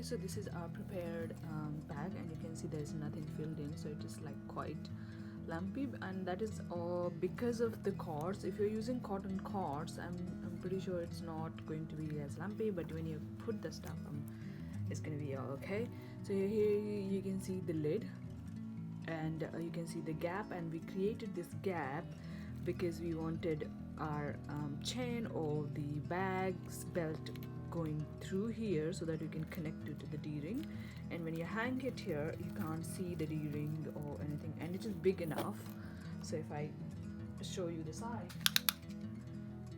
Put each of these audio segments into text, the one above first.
so this is our prepared bag, and you can see there is nothing filled in, so it is like quite lumpy, and that is because of the cords. If you're using cotton cords, I'm pretty sure it's not going to be as lumpy, but when you put the stuff it's going to be okay. So here you can see the lid, and you can see the gap, and we created this gap because we wanted our chain or the bag's belt going through here so that you can connect it to the d-ring, and when you hang it here you can't see the d-ring or anything, and it is big enough. So if I show you the side,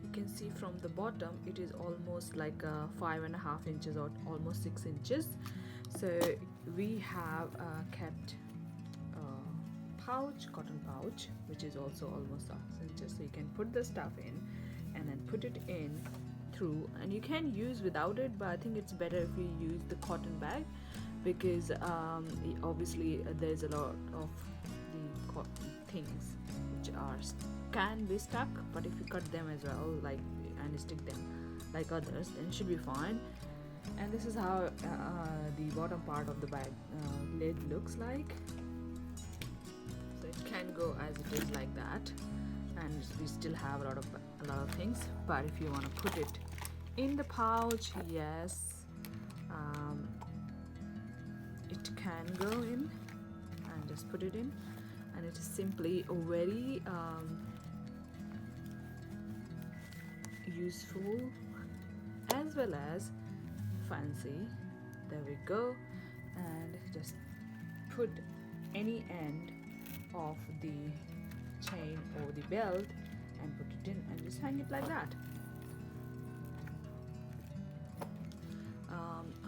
you can see from the bottom it is almost like 5.5 inches or almost 6 inches. So we have kept pouch, cotton pouch, which is also almost 6 inches, so you can put the stuff in and then put it in through, and you can use without it, but I think it's better if you use the cotton bag because obviously there's a lot of the cotton things which are can be stuck, but if you cut them as well like and stick them like others, then it should be fine. And this is how the bottom part of the bag lid looks like. So it can go as it is like that, and we still have a lot of things, but if you want to put it in the pouch, yes, it can go in, and just put it in, and it is simply a very useful as well as fancy. There we go, and just put any end of the chain or the belt and put it in and just hang it like that.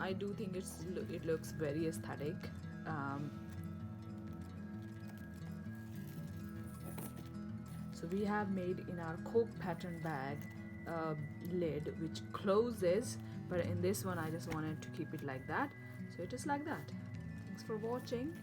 I do think it looks very aesthetic. So we have made in our Coke pattern bag lid which closes, but in this one I just wanted to keep it like that, so it is like that. Thanks for watching.